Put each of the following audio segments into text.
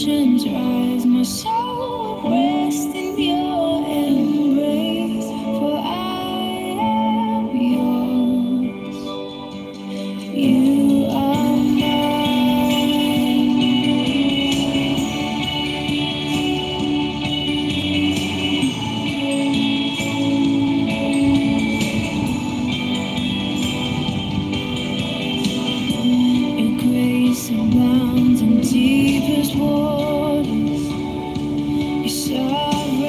oceans rise, my soul rests in your embrace. For I am yours, you are mine. Your grace abounds in deepest waters. Your sovereign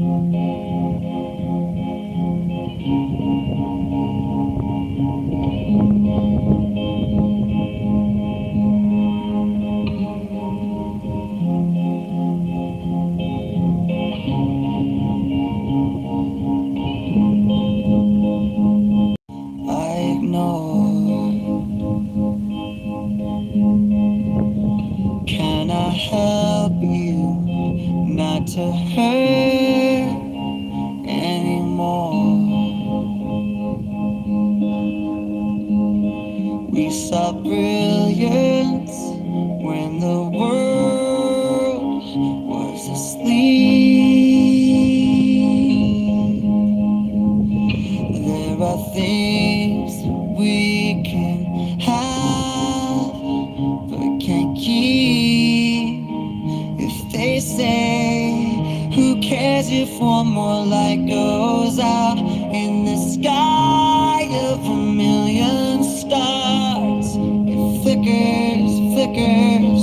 I ignore. Can I help you not to hurt anymore? We saw brilliance when the world was asleep. There are things we can have but can't keep. If they say, who cares if one more light goes out in the sky of a million stars? It flickers, flickers.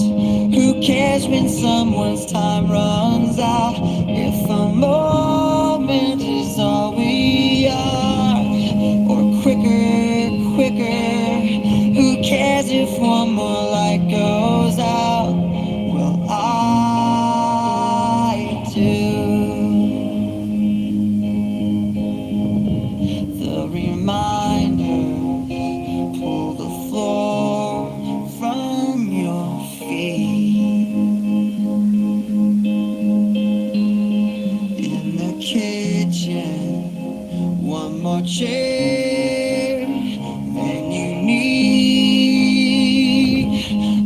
Who cares when someone's time runs out? If a moment is all we are, or quicker, quicker. Who cares if one more light goes out? Well, I do. The reminders pull the floor from your feet. In the kitchen, one more chair than you need.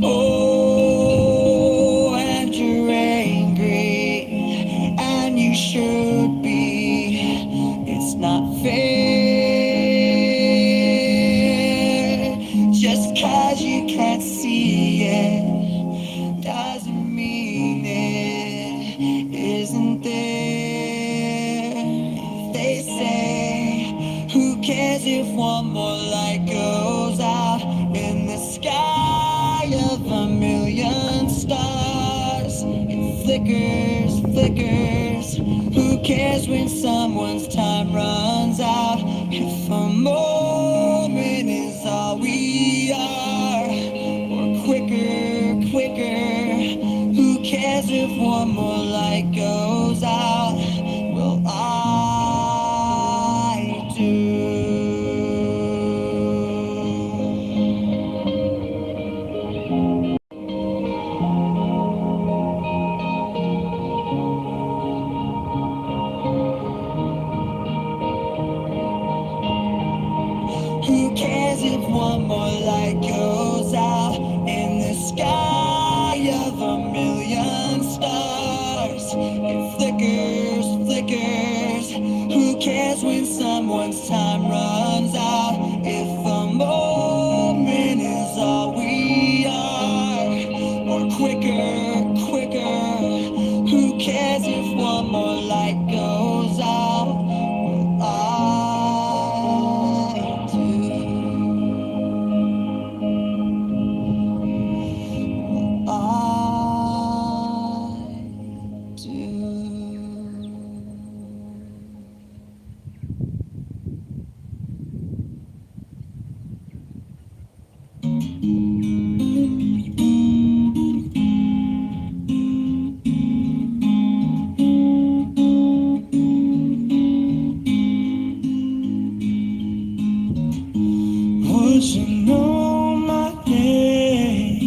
Oh, and you're angry, and you should be. It's not fair. Just 'cause you can't see it doesn't mean it isn't there. If they say, who cares if one more light goes out in the sky of a million stars? It flickers, flickers. Who cares when someone's time runs out? If a moment is all we are, or quicker, quicker. Who cares if one more light goes out? Well, I do. Who cares if one more light goes out in the sky of a million stars? It flickers, flickers. Who cares when someone's time runs out? If a moment is all we are, or quicker, quicker. Who cares if one more light goes out? I do. I do. Would you know my name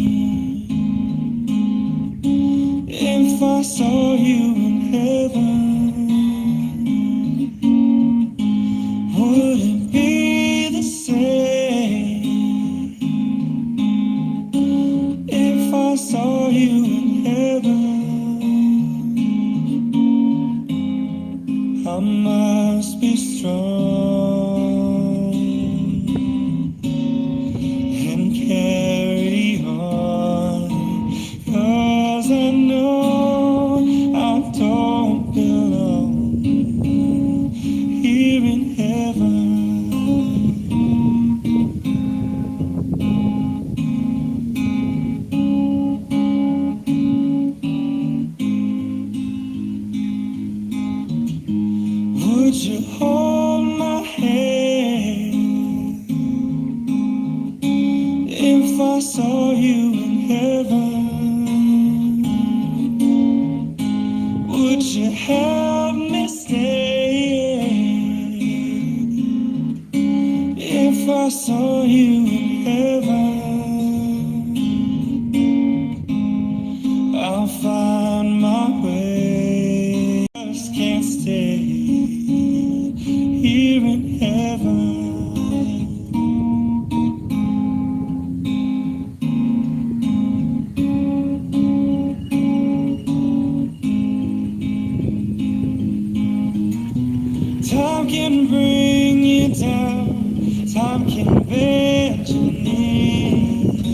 if I saw you in heaven? Would it be the same if I saw you in heaven? I must be strong and carry on, 'cause I know I don't belong here in heaven. Would you hold my hand if I saw you in heaven? Would you help me stay if I saw you in heaven? I'll find my way. Just can't stay here in heaven. Time can bring you down, time can bend your knees.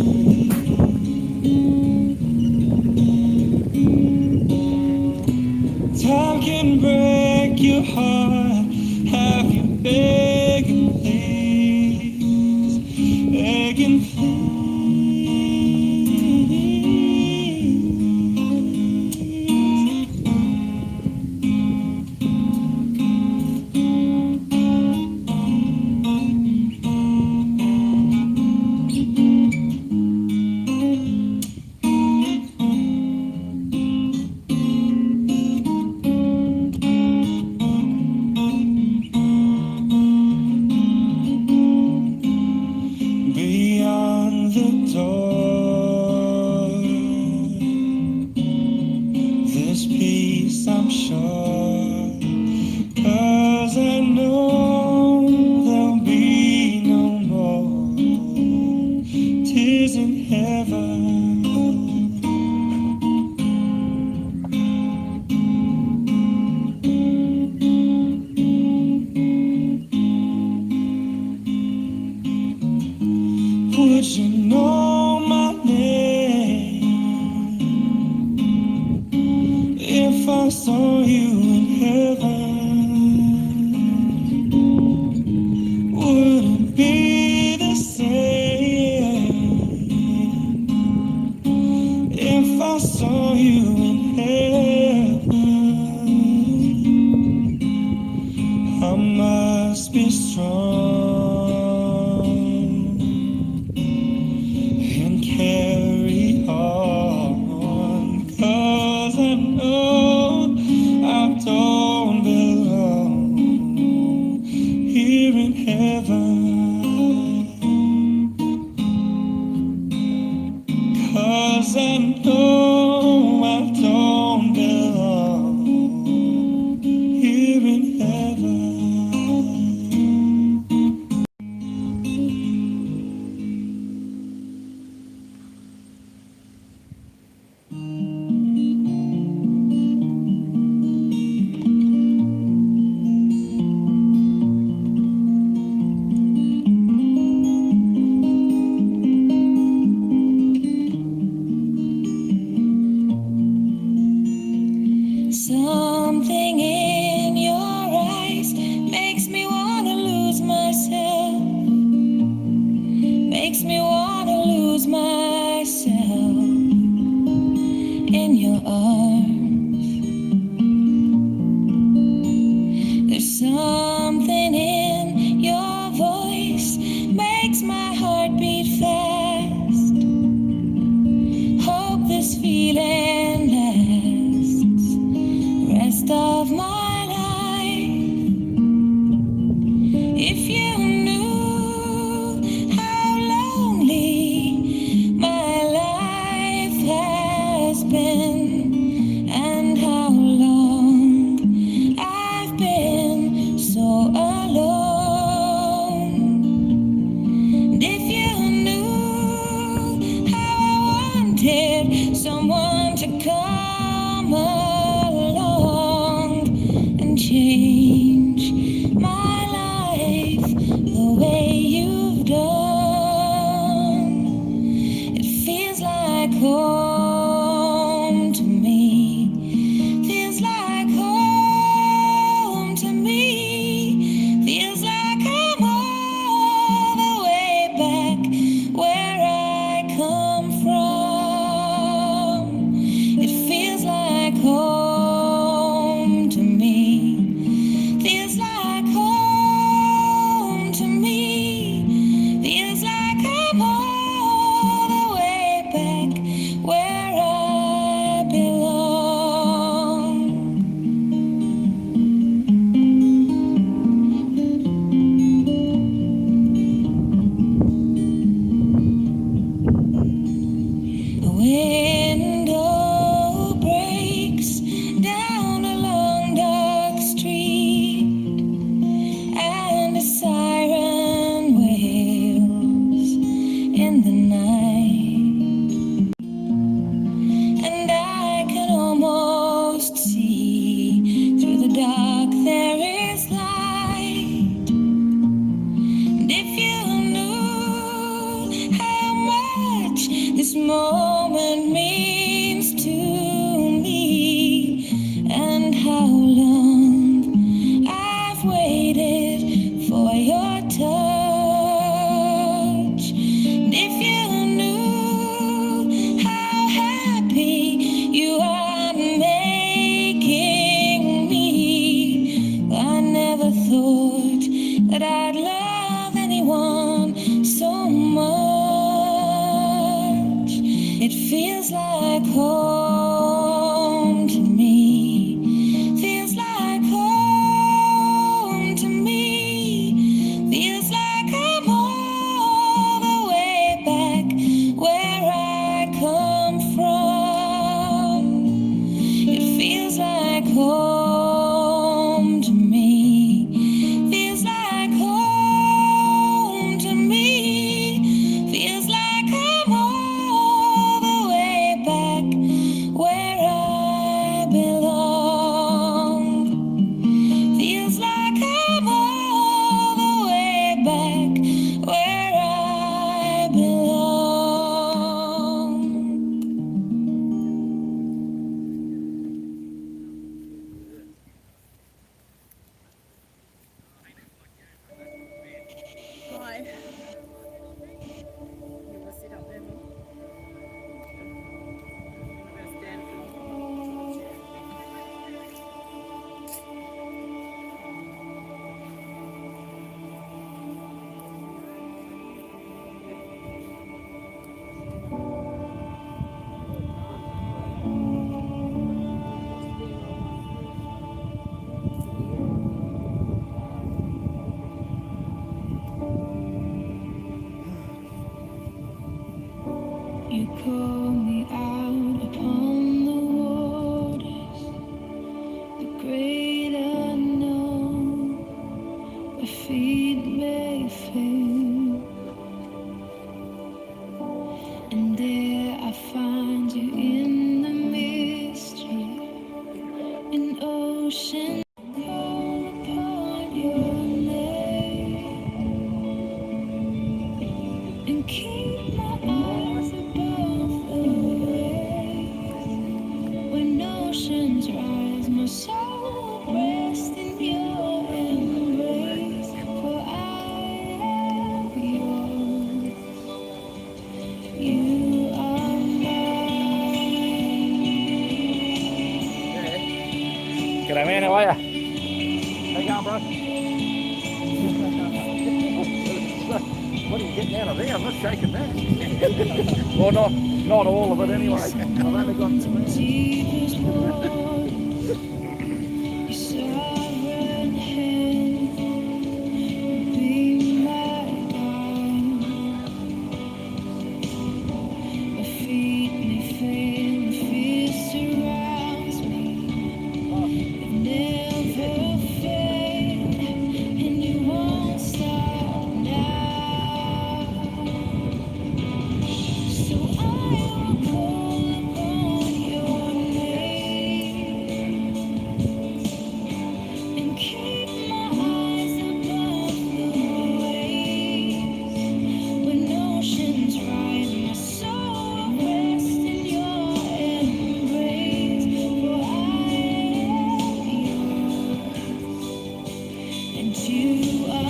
Time can break your heart, have you begging please, begging please. Beyond the door, this peace I'm sure, 'cause I know there'll be no more tears in heaven. Would you know my name if I saw you in heaven? Would it be the same if I saw you in heaven? I must be strong and carry on, 'cause I know I don't belong here in heaven, 'cause I know I don't belong here in heaven. Something in your eyes makes me wanna lose myself, makes me wanna lose myself in your arms. There's something in your voice makes my heart beat fast. Hope this feeling lasts rest of my life. If you knew how lonely my life has been and how long I've been so alone, and if you knew how I wanted someone to come along home to me. Feels like home to me. Feels like I'm all the way back where I belong. Feels like I'm all the way back where I belong. Hi. You want to sit up there, Mum? I'm going to stand for You call me out upon the waters, the great unknown, where feet may fail, and there I find you in the mystery, in ocean. Call upon your name and keep my eyes above the waves. When oceans rise, my soul will rest in your embrace. For I am yours, you are mine. G'day man, how are ya? How you going, bro? What are you getting out of there? I'm not shaking that. Well, not all of it anyway. I've only got Deepest water, your sovereign hand be my guide. My feet may fail, the fear surrounds me. It never fade, and you won't stop now. So I will call upon your name and keep my eyes above the waves. When oceans rise, my soul rests in your embrace. For I am yours, and you are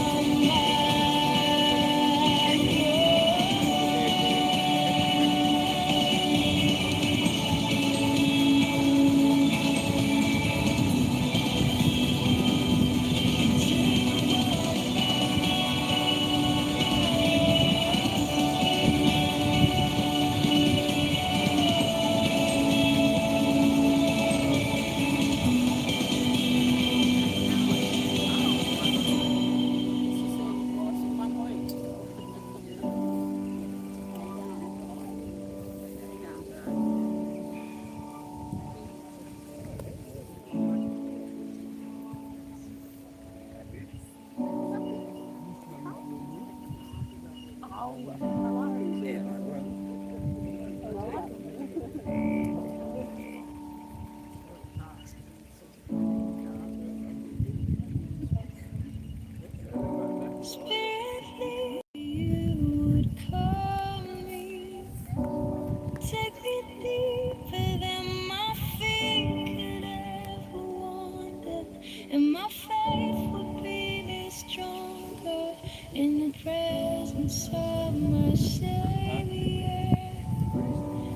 Spirit, you would call me. Take me deeper than my feet could ever wander, and my faith would be made stronger in the presence of my Savior.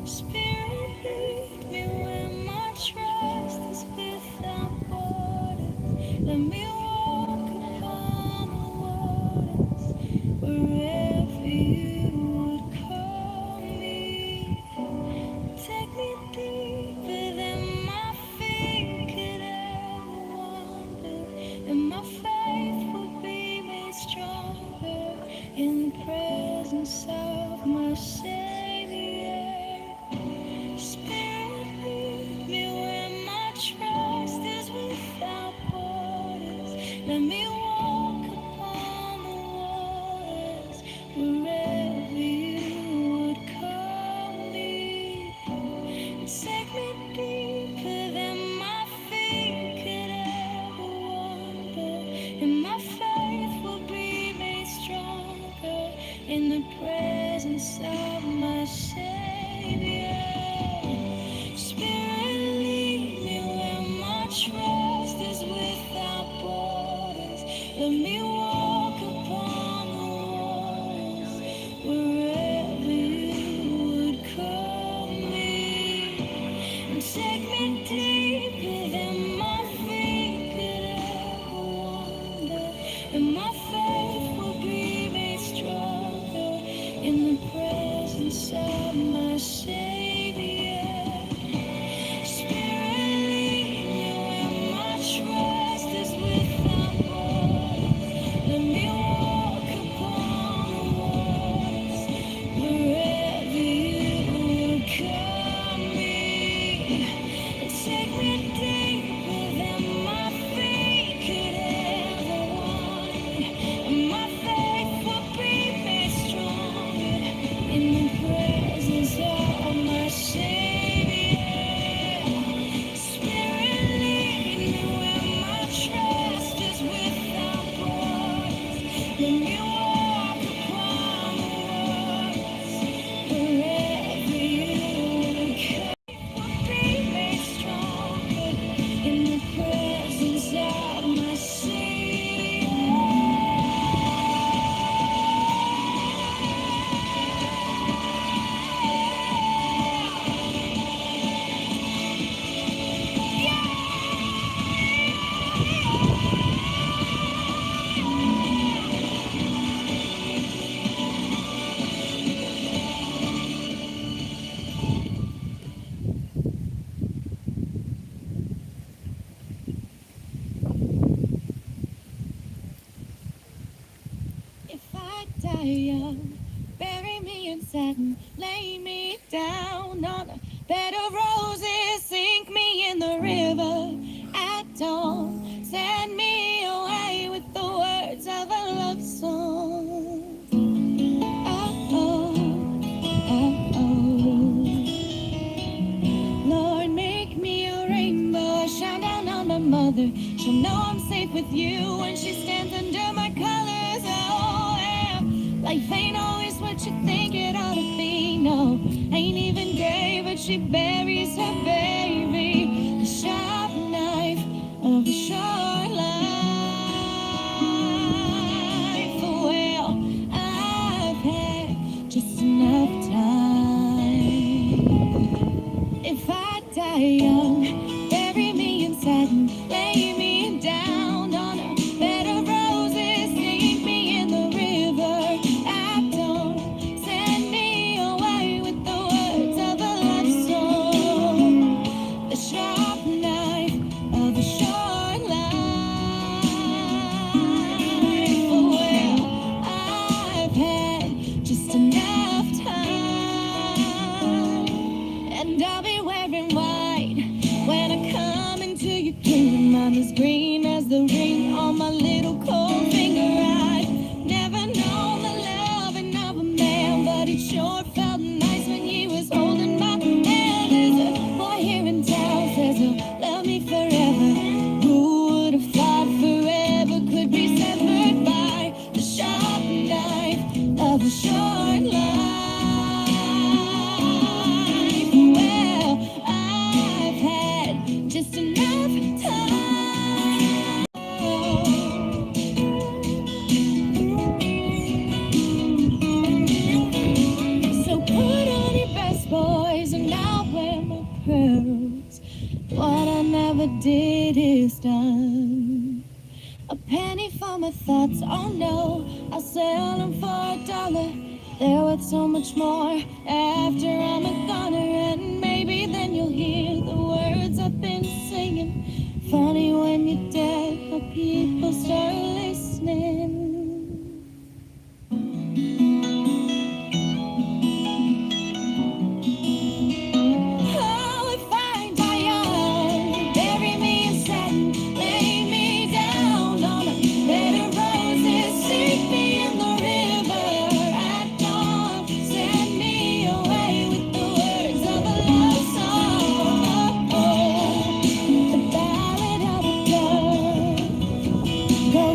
Spirit, lead me where my trust is without borders. Let me walk upon the waters wherever you would call me. Take me deeper than my feet could ever wander, and my faith will be made stronger in the presence of my Savior. Spirit, lead me where my trust is Let me walk upon the waters wherever you would call me. Take me deeper than my feet could ever wander, and my faith will be made stronger in the presence of my Savior. Spirit, lead me where my trust is without borders. Let me walk upon the waters wherever you would call me. And take me deeper than my feet could ever wander, and my faith will be made stronger in the presence of my Savior. Spirit, lead me where my trust is without borders. Let me walk upon the waters wherever you would call me. And take me deeper than my feet could ever wander, and my faith will be made stronger in the presence of my Savior. Spirit, lead me where my trust is without borders. Let me walk upon the waters wherever you would be made stronger in the presence of my Savior. If I die young, bury me in satin, lay me down on a bed of roses, sink me in the river at dawn, send me away with the words of a love song. Oh, oh, oh. Lord, make me a rainbow, shine down on my mother. She'll know I'm safe with you when she stands under my colors. Oh, yeah. Life ain't always what you think it ought to be. No, ain't even gray, but she buries her baby. The sharp knife of a short life. Well, I've had just enough time. If I die young, bury me in satin, lay me down on a bed of roses, sink me in the river at dawn, send me away with the words of a love song. The sharp knife of a short life. Well, I've had just enough time, and I'll be wearing white when I come into your kingdom. I'm as green as the ring on my little cold finger. I've never known the loving of a man, but it sure felt nice when he was holding my hand. There's a boy here in town says he'll love me forever. Who would have thought forever could be severed by the sharp knife of a short life? Well, I've had just enough time. So put on your best boys and I'll wear my pearls. What I never did is done. A penny for my thoughts, oh no, I'll sell them for $1. They're worth so much more after I'm a goner, and maybe then you'll hear the words I've been singing. Funny when you're dead, how people start listening. Oh, if I die young, bury me in satin, lay me down on a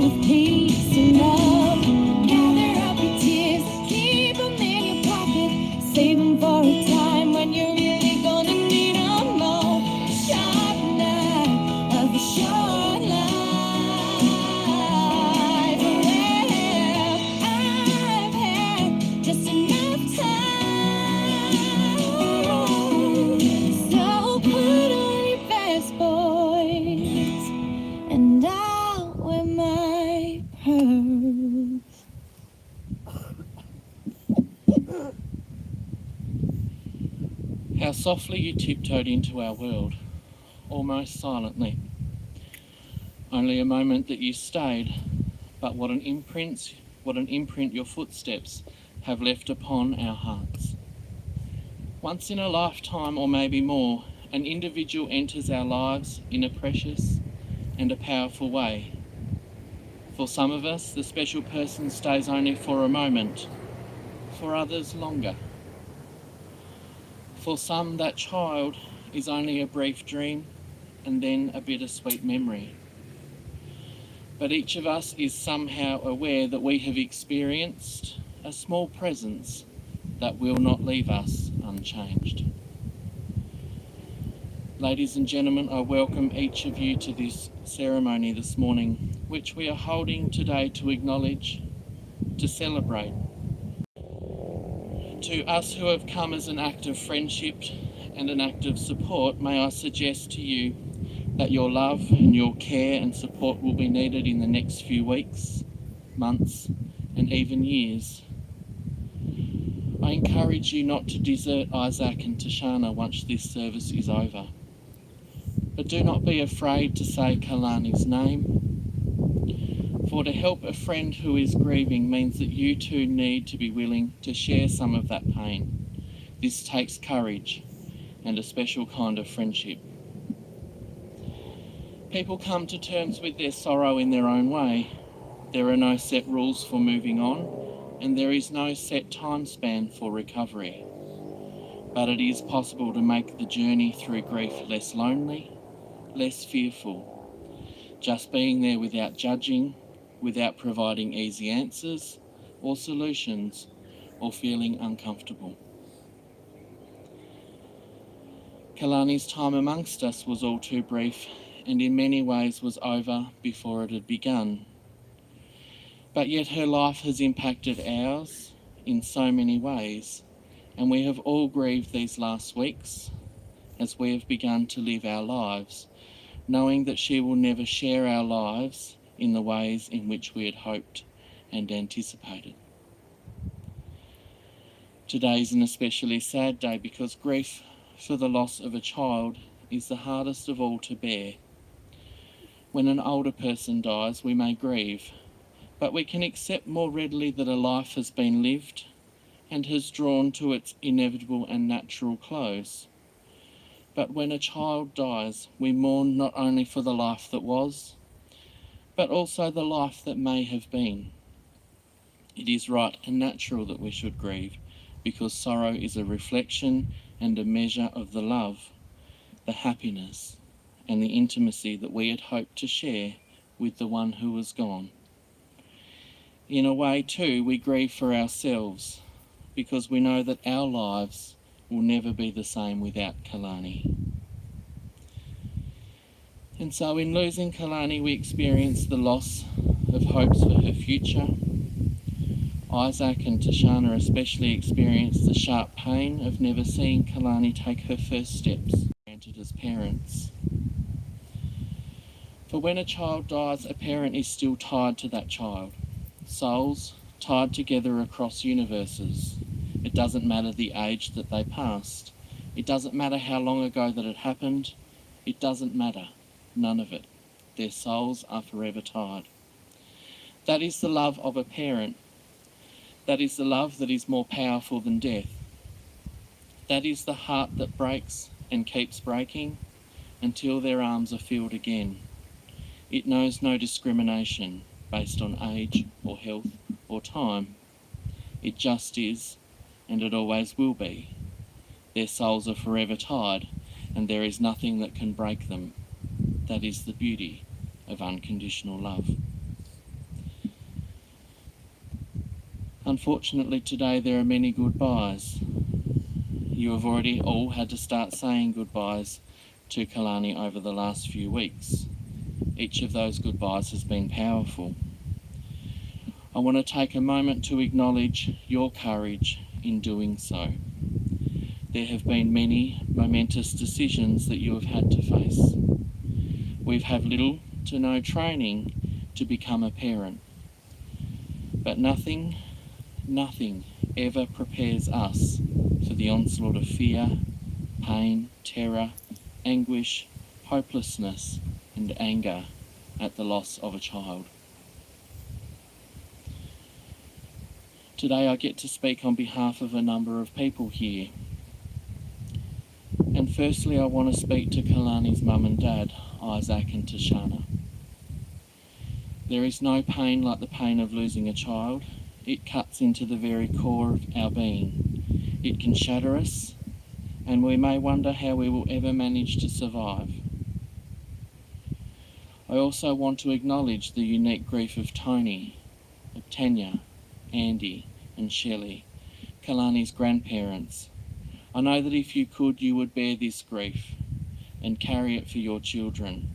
with peace and love. Gather up your tears, keep them in your pocket. Save them for a time when you're really gonna need them more. Sharp knife of a short life. Well, I've had just enough time. So put on your best boys, and I'll wear my pearls. How softly you tiptoed into our world, almost silently. Only a moment that you stayed, but what an imprint your footsteps have left upon our hearts. Once in a lifetime, or maybe more, an individual enters our lives in a precious and a powerful way. For some of us, the special person stays only for a moment, for others longer. For some, that child is only a brief dream and then a bittersweet memory. But each of us is somehow aware that we have experienced a small presence that will not leave us unchanged. Ladies and gentlemen, I welcome each of you to this ceremony this morning, which we are holding today to acknowledge, to celebrate. To us who have come as an act of friendship and an act of support, may I suggest to you that your love and your care and support will be needed in the next few weeks, months, and even years. I encourage you not to desert Isaac and Tashana once this service is over. But do not be afraid to say Kalani's name, for to help a friend who is grieving means that you too need to be willing to share some of that pain. This takes courage and a special kind of friendship. People come to terms with their sorrow in their own way. There are no set rules for moving on, and there is no set time span for recovery. But it is possible to make the journey through grief less lonely, less fearful, just being there without judging, without providing easy answers or solutions, or feeling uncomfortable. Kalani's time amongst us was all too brief, and in many ways was over before it had begun. But yet her life has impacted ours in so many ways, and we have all grieved these last weeks as we have begun to live our lives, knowing that she will never share our lives in the ways in which we had hoped and anticipated. Today is an especially sad day because grief for the loss of a child is the hardest of all to bear. When an older person dies, we may grieve, but we can accept more readily that a life has been lived and has drawn to its inevitable and natural close. But when a child dies, we mourn not only for the life that was, but also the life that may have been. It is right and natural that we should grieve, because sorrow is a reflection and a measure of the love, the happiness, and the intimacy that we had hoped to share with the one who was gone. In a way, too, we grieve for ourselves, because we know that our lives will never be the same without Kalani. And so in losing Kalani, we experience the loss of hopes for her future. Isaac and Tashana especially experienced the sharp pain of never seeing Kalani take her first steps, granted as parents. For when a child dies, a parent is still tied to that child. Souls tied together across universes. It doesn't matter the age that they passed. It doesn't matter how long ago that it happened. It doesn't matter. None of it. Their souls are forever tied. That is the love of a parent. That is the love that is more powerful than death. That is the heart that breaks and keeps breaking until their arms are filled again. It knows no discrimination based on age or health or time. It just is, and it always will be. Their souls are forever tied, and there is nothing that can break them. That is the beauty of unconditional love. Unfortunately, today there are many goodbyes. You have already all had to start saying goodbyes to Kalani over the last few weeks. Each of those goodbyes has been powerful. I want to take a moment to acknowledge your courage in doing so. There have been many momentous decisions that you have had to face. We've had little to no training to become a parent, but nothing ever prepares us for the onslaught of fear, pain, terror, anguish, hopelessness, and anger at the loss of a child. Today I get to speak on behalf of a number of people here. And firstly, I want to speak to Kalani's mum and dad, Isaac and Tashana. There is no pain like the pain of losing a child. It cuts into the very core of our being. It can shatter us, and we may wonder how we will ever manage to survive. I also want to acknowledge the unique grief of Tony, of Tanya, Andy, and Shelley, Kalani's grandparents. I know that if you could, you would bear this grief and carry it for your children,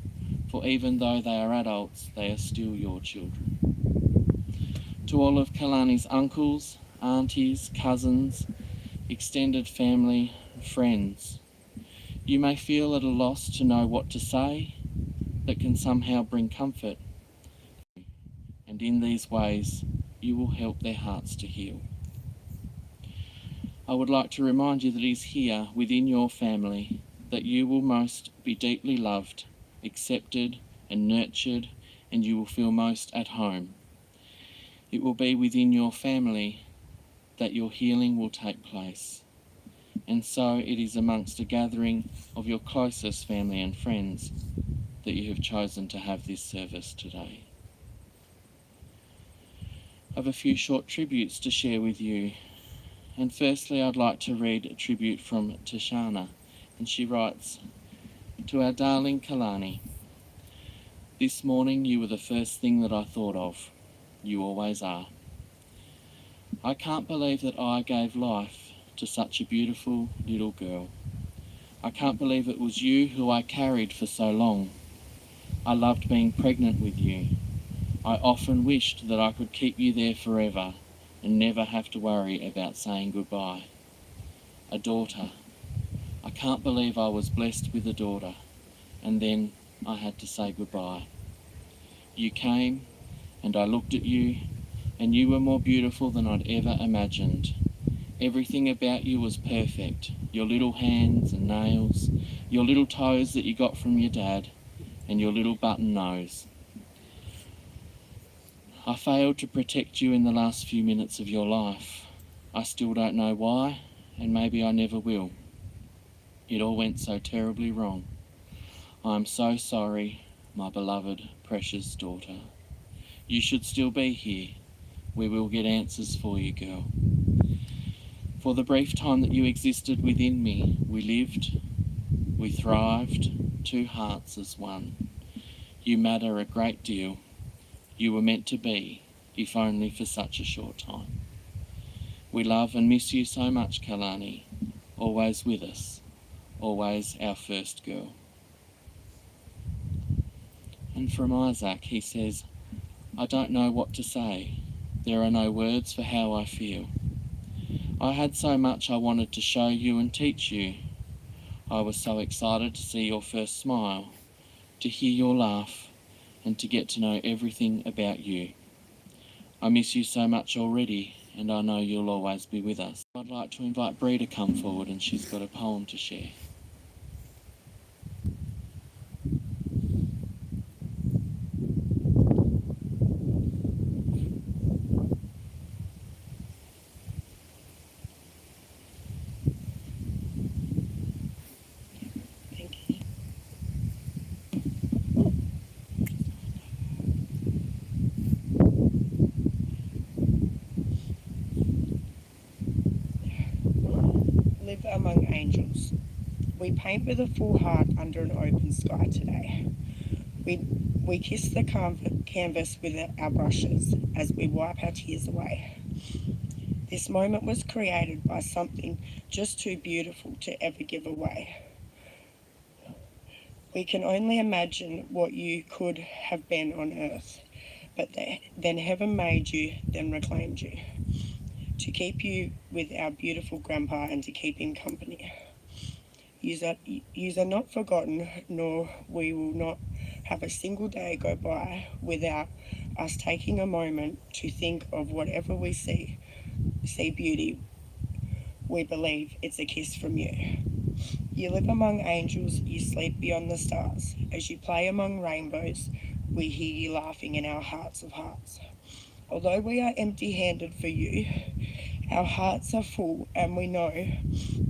for even though they are adults, they are still your children. To all of Kalani's uncles, aunties, cousins, extended family, friends, you may feel at a loss to know what to say that can somehow bring comfort, and in these ways, you will help their hearts to heal. I would like to remind you that it is here within your family that you will most be deeply loved, accepted and nurtured, and you will feel most at home. It will be within your family that your healing will take place. And so it is amongst a gathering of your closest family and friends that you have chosen to have this service today. I have a few short tributes to share with you. And firstly, I'd like to read a tribute from Tashana. And she writes, "To our darling Kalani, this morning you were the first thing that I thought of. You always are. I can't believe that I gave life to such a beautiful little girl. I can't believe it was you who I carried for so long. I loved being pregnant with you. I often wished that I could keep you there forever and never have to worry about saying goodbye. A daughter. I can't believe I was blessed with a daughter, and then I had to say goodbye. You came, and I looked at you, and you were more beautiful than I'd ever imagined. Everything about you was perfect. Your little hands and nails, your little toes that you got from your dad, and your little button nose. I failed to protect you in the last few minutes of your life. I still don't know why, and maybe I never will. It all went so terribly wrong. I am so sorry, my beloved, precious daughter. You should still be here. We will get answers for you, girl. For the brief time that you existed within me, we lived, we thrived, two hearts as one. You matter a great deal. You were meant to be, if only for such a short time. We love and miss you so much, Kalani, always with us, always our first girl." And from Isaac, he says, "I don't know what to say. There are no words for how I feel. I had so much I wanted to show you and teach you. I was so excited to see your first smile, to hear your laugh, and to get to know everything about you. I miss you so much already, and I know you'll always be with us." I'd like to invite Bree to come forward, and she's got a poem to share. Live among angels. We paint with a full heart under an open sky today. We kiss the canvas with our brushes as we wipe our tears away. This moment was created by something just too beautiful to ever give away. We can only imagine what you could have been on earth, but then heaven made you, then reclaimed you, to keep you with our beautiful grandpa and to keep him company. Yous are not forgotten, nor we will not have a single day go by without us taking a moment to think of whatever we see beauty, we believe it's a kiss from you. You live among angels, you sleep beyond the stars. As you play among rainbows, we hear you laughing in our hearts of hearts. Although we are empty handed for you, our hearts are full, and we know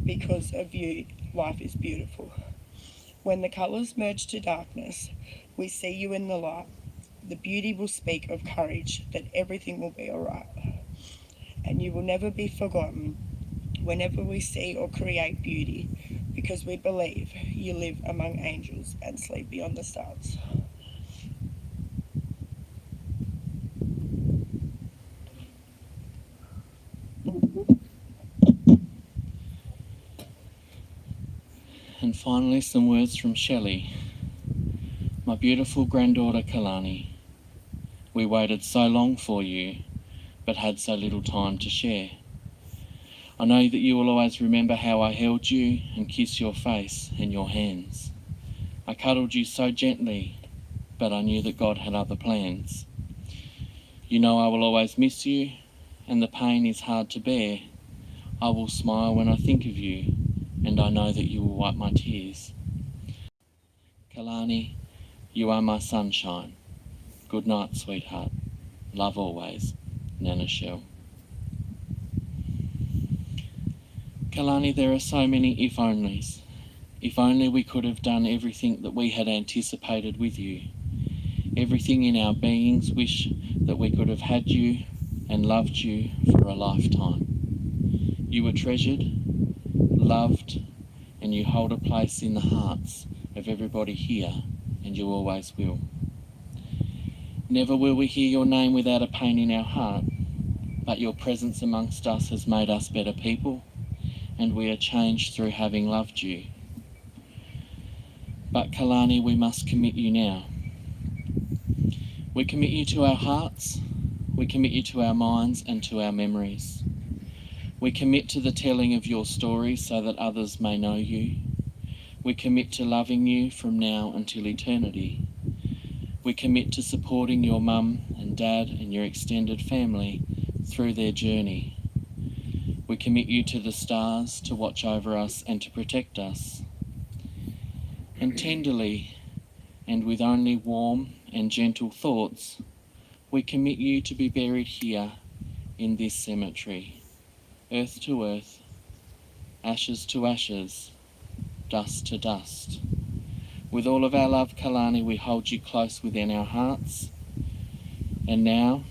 because of you, life is beautiful. When the colours merge to darkness, we see you in the light. The beauty will speak of courage, that everything will be alright. And you will never be forgotten whenever we see or create beauty, because we believe you live among angels and sleep beyond the stars. And finally, some words from Shelley. My beautiful granddaughter Kalani, we waited so long for you, but had so little time to share. I know that you will always remember how I held you and kissed your face and your hands. I cuddled you so gently, but I knew that God had other plans. You know I will always miss you, and the pain is hard to bear. I will smile when I think of you, and I know that you will wipe my tears. Kalani, you are my sunshine. Good night, sweetheart. Love always, Nana Shell. Kalani, there are so many if-onlys. If only we could have done everything that we had anticipated with you. Everything in our beings wish that we could have had you and loved you for a lifetime. You were treasured, loved, and you hold a place in the hearts of everybody here, and you always will. Never will we hear your name without a pain in our heart, but your presence amongst us has made us better people, and we are changed through having loved you. But Kalani, we must commit you now. We commit you to our hearts, we commit you to our minds and to our memories. We commit to the telling of your story so that others may know you. We commit to loving you from now until eternity. We commit to supporting your mum and dad and your extended family through their journey. We commit you to the stars to watch over us and to protect us. And tenderly, and with only warm and gentle thoughts, we commit you to be buried here in this cemetery, earth to earth, ashes to ashes, dust to dust. With all of our love, Kalani, we hold you close within our hearts, and now,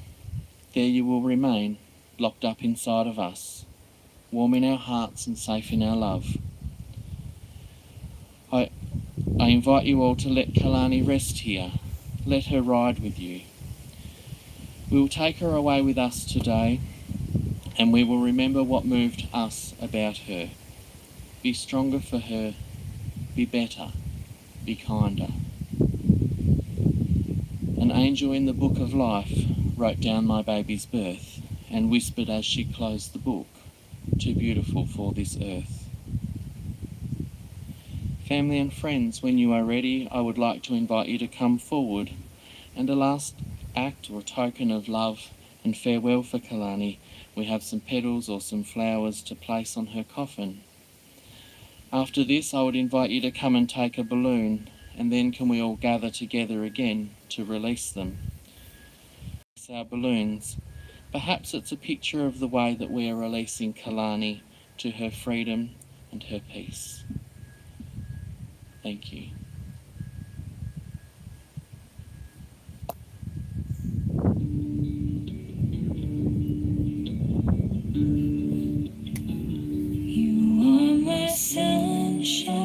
there you will remain, locked up inside of us, warm in our hearts and safe in our love. I invite you all to let Kalani rest here. Let her ride with you. We will take her away with us today, and we will remember what moved us about her. Be stronger for her, be better, be kinder. An angel in the book of life wrote down my baby's birth and whispered as she closed the book, too beautiful for this earth. Family and friends, when you are ready, I would like to invite you to come forward, and a last act or token of love and farewell for Kalani, we have some petals or some flowers to place on her coffin. After this, I would invite you to come and take a balloon, and then can we all gather together again to release them. Our balloons. Perhaps it's a picture of the way that we are releasing Kalani to her freedom and her peace. Thank you. You are my sunshine,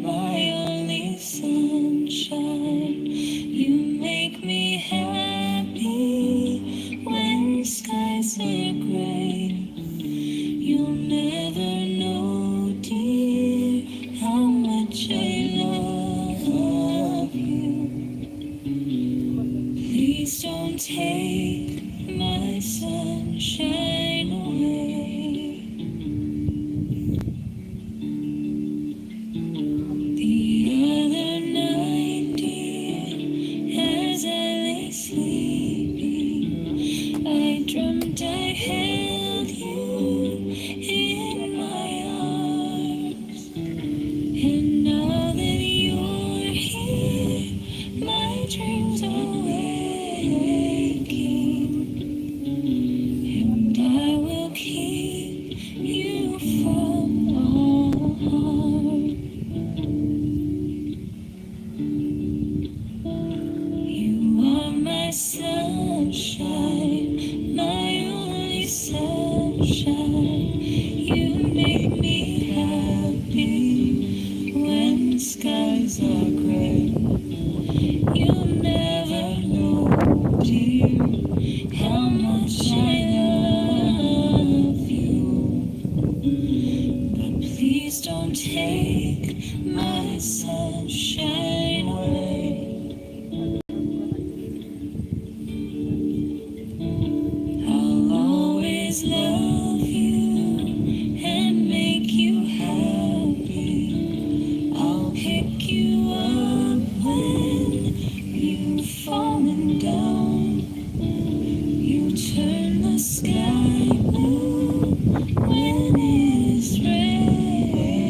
my only sunshine. You make me happy when skies are gray. don't take my sunshine away. The other night, dear, as I lay sleeping, I dreamt I held you in my arms. And now that you're here, my dreams are waking, and I will keep you from harm. You are my sunshine, my only sunshine. You make me happy when skies are gray. You'll never know, dear, how much I love you. But please don't take my sunshine away. I'll always love you and make you happy. I'll pick you up when you've fallen down. You turn the sky blue when it's raining.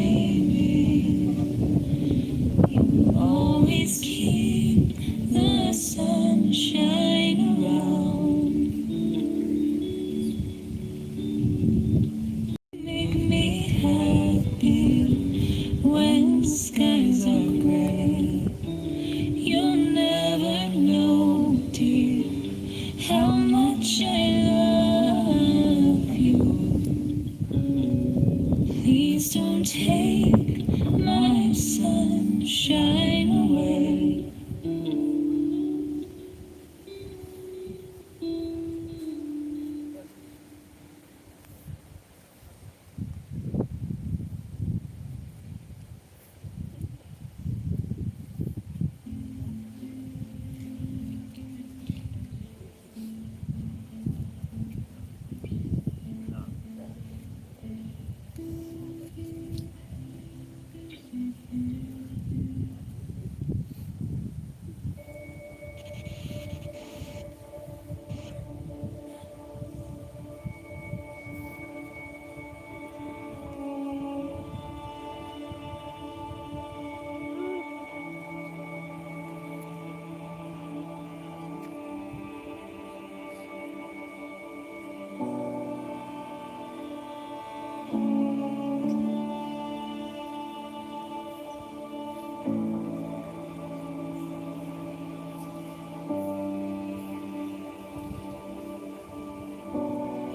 You always keep the sunshine around. Make me happy when skies are gray. You'll never know, dear, how much I love you. Please don't take my sunshine away.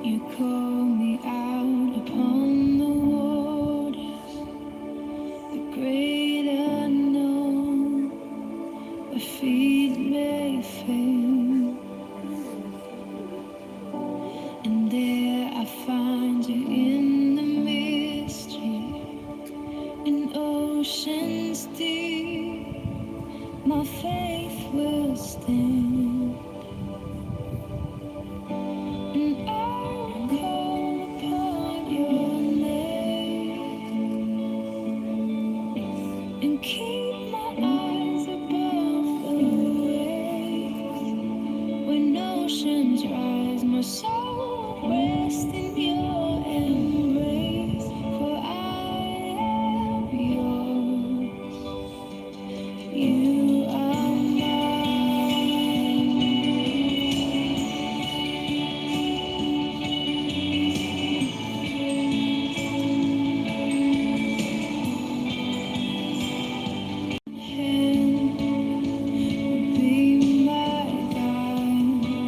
You call me out upon the waters, the great unknown, where feet may fail. And there I find you in the mystery, in oceans deep. My faith will stand, and I will call upon your name, and keep my eyes above the waves. When oceans rise, my soul will rest in your embrace. For I am yours, you are mine. Hand will be my guide.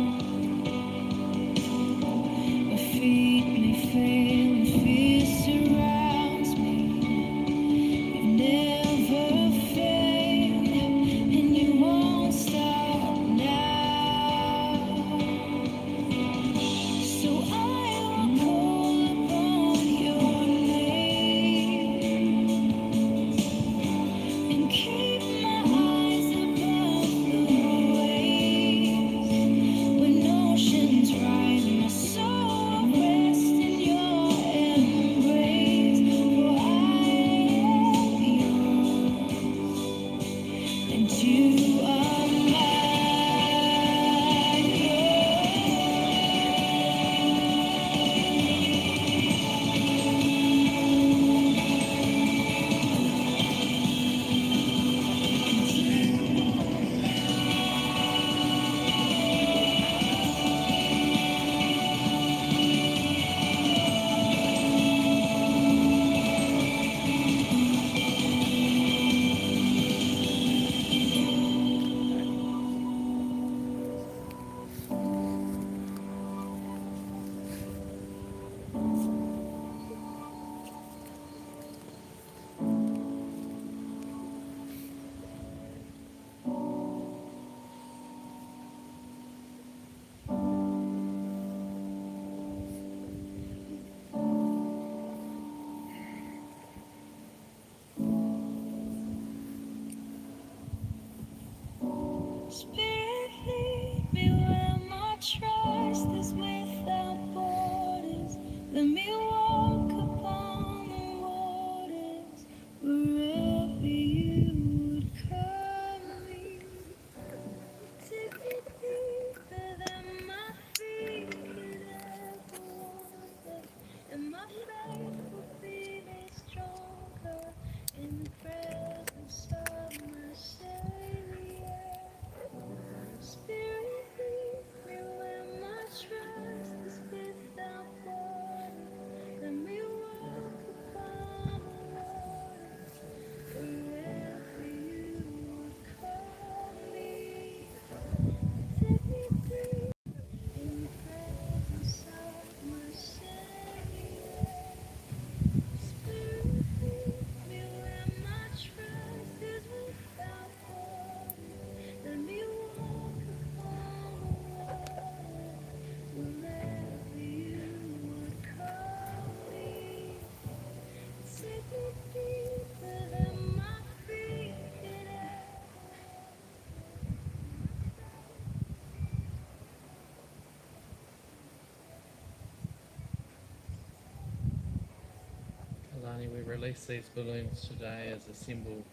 release these balloons today as a symbol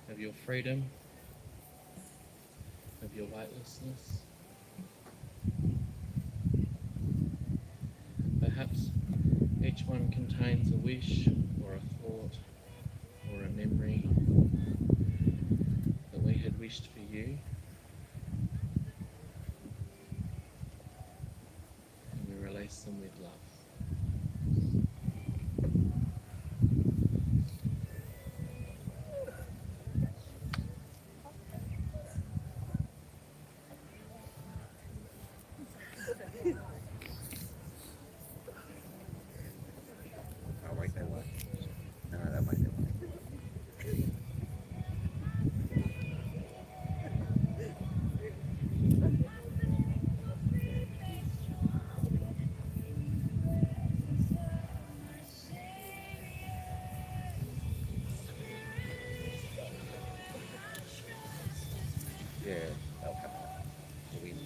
of your freedom, of your weightlessness. Perhaps each one contains a wish or a thought or a memory that we had wished for you, and we release them with love. I'll wait that way. No, that way, that way. Yeah, they'll come out. The wind.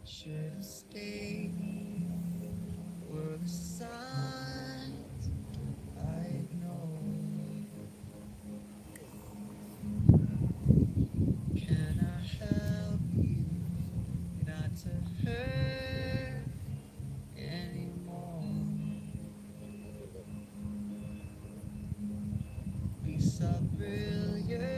Should have stayed were the signs I ignored. Can I help you not to hurt anymore? Be so brilliant.